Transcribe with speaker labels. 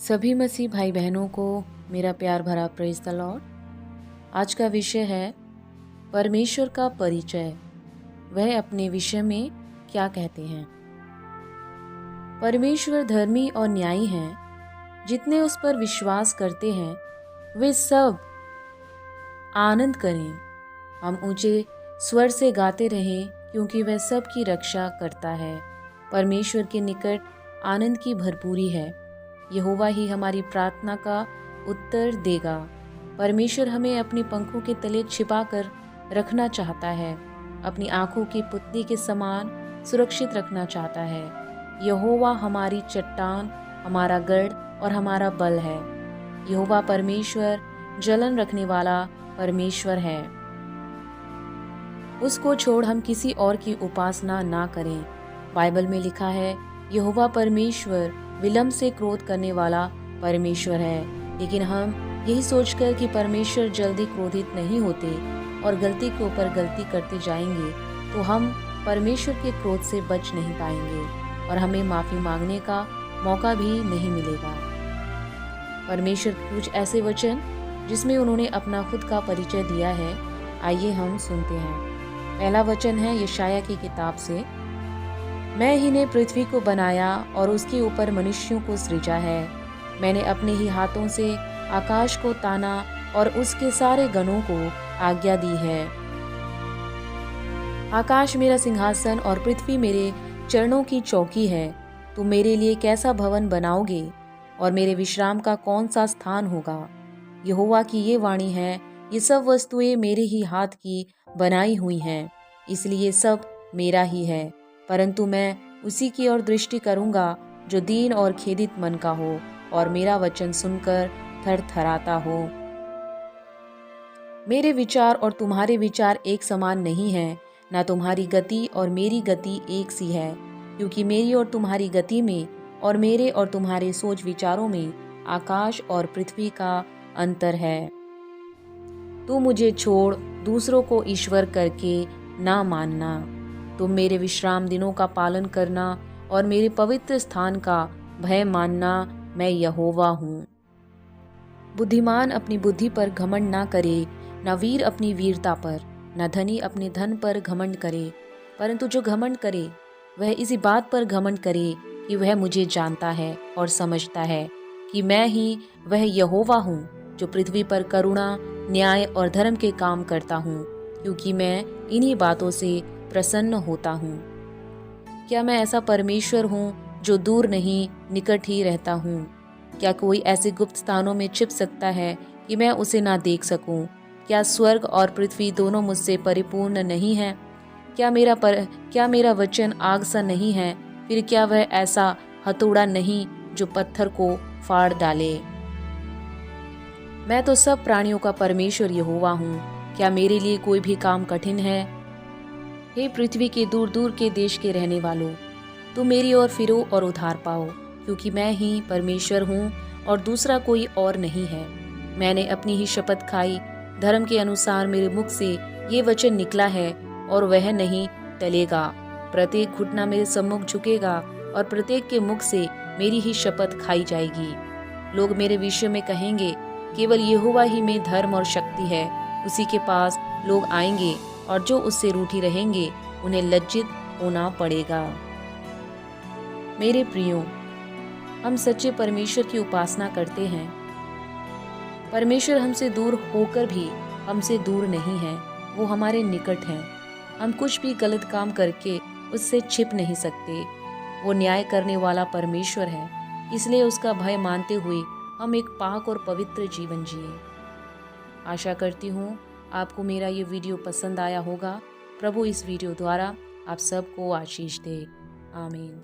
Speaker 1: सभी मसीह भाई बहनों को मेरा प्यार भरा प्रेज़ द लॉर्ड। आज का विषय है परमेश्वर का परिचय। वह अपने विषय में क्या कहते हैं। परमेश्वर धर्मी और न्यायी हैं। जितने उस पर विश्वास करते हैं वे सब आनंद करें। हम ऊंचे स्वर से गाते रहें क्योंकि वह सब की रक्षा करता है। परमेश्वर के निकट आनंद की भरपूरी है। यहोवा ही हमारी प्रार्थना का उत्तर देगा। परमेश्वर हमें अपने पंखों के तले छिपा कर रखना चाहता है, अपनी आंखों की पुतली के समान सुरक्षित रखना चाहता है। यहोवा हमारी चट्टान, हमारा गढ़ और हमारा बल है। यहोवा परमेश्वर जलन रखने वाला परमेश्वर है। उसको छोड़ हम किसी और की उपासना ना करें। बाइबल में लिखा है, यहोवा परमेश्वर विलंब से क्रोध करने वाला परमेश्वर है। लेकिन हम यही सोचकर कि परमेश्वर जल्दी क्रोधित नहीं होते और गलती के ऊपर गलती करते जाएंगे तो हम परमेश्वर के क्रोध से बच नहीं पाएंगे और हमें माफ़ी मांगने का मौका भी नहीं मिलेगा। परमेश्वर के कुछ ऐसे वचन जिसमें उन्होंने अपना खुद का परिचय दिया है, आइए हम सुनते हैं। पहला वचन है यशायाह की किताब से, मैं ही ने पृथ्वी को बनाया और उसके ऊपर मनुष्यों को सृजा है। मैंने अपने ही हाथों से आकाश को ताना और उसके सारे गणों को आज्ञा दी है। आकाश मेरा सिंहासन और पृथ्वी मेरे चरणों की चौकी है। तुम मेरे लिए कैसा भवन बनाओगे और मेरे विश्राम का कौन सा स्थान होगा। यहोवा की ये वाणी है, ये सब वस्तुएं मेरे ही हाथ की बनाई हुई हैं, इसलिए सब मेरा ही है। परंतु मैं उसी की ओर दृष्टि करूंगा जो दीन और खेदित मन का हो और मेरा वचन सुनकर थरथराता हो। मेरे विचार और तुम्हारे विचार एक समान नहीं है, ना तुम्हारी गति और मेरी गति एक सी है, क्योंकि मेरी और तुम्हारी गति में और मेरे और तुम्हारे सोच विचारों में आकाश और पृथ्वी का अंतर है। तू मुझे छोड़ दूसरों को ईश्वर करके ना मानना। तुम मेरे विश्राम दिनों का पालन करना और मेरे पवित्र स्थान का भय मानना। मैं यहोवा हूँ। बुद्धिमान अपनी बुद्धि पर घमंड ना करे, न वीर अपनी वीरता पर, न धनी अपने धन पर घमंड करे। परंतु जो घमंड करे वह इसी बात पर घमंड करे कि वह मुझे जानता है और समझता है कि मैं ही वह यहोवा हूँ जो पृथ्वी पर करुणा, न्याय और धर्म के काम करता हूँ, क्योंकि मैं इन्हीं बातों से प्रसन्न होता हूँ। क्या मैं ऐसा परमेश्वर हूँ जो दूर नहीं, निकट ही रहता हूँ। क्या कोई ऐसे गुप्त स्थानों में छिप सकता है कि मैं उसे ना देख सकूं? क्या स्वर्ग और पृथ्वी दोनों मुझसे परिपूर्ण नहीं है? क्या मेरा वचन आग सा नहीं है? फिर क्या वह ऐसा हथौड़ा नहीं जो पत्थर को फाड़ डाले? मैं तो सब प्राणियों का परमेश्वर यहोवा हूँ। क्या मेरे लिए कोई भी काम कठिन है? हे पृथ्वी के दूर दूर के देश के रहने वालों, तुम मेरी ओर फिरो और उद्धार पाओ, क्योंकि मैं ही परमेश्वर हूँ और दूसरा कोई और नहीं है। मैंने अपनी ही शपथ खाई, धर्म के अनुसार मेरे मुख से ये वचन निकला है और वह नहीं टलेगा। प्रत्येक घुटना मेरे सम्मुख झुकेगा और प्रत्येक के मुख से मेरी ही शपथ खाई जाएगी। लोग मेरे विषय में कहेंगे, केवल यहोवा ही में धर्म और शक्ति है। उसी के पास लोग आएंगे और जो उससे रूठी रहेंगे उन्हें लज्जित होना पड़ेगा। मेरे प्रियो, हम सच्चे परमेश्वर की उपासना करते हैं। परमेश्वर हमसे दूर होकर भी हमसे दूर नहीं है, वो हमारे निकट हैं। हम कुछ भी गलत काम करके उससे छिप नहीं सकते। वो न्याय करने वाला परमेश्वर है, इसलिए उसका भय मानते हुए हम एक पाक और पवित्र जीवन जिए। आशा करती हूँ आपको मेरा ये वीडियो पसंद आया होगा। प्रभु इस वीडियो द्वारा आप सबको आशीष दे। आमीन।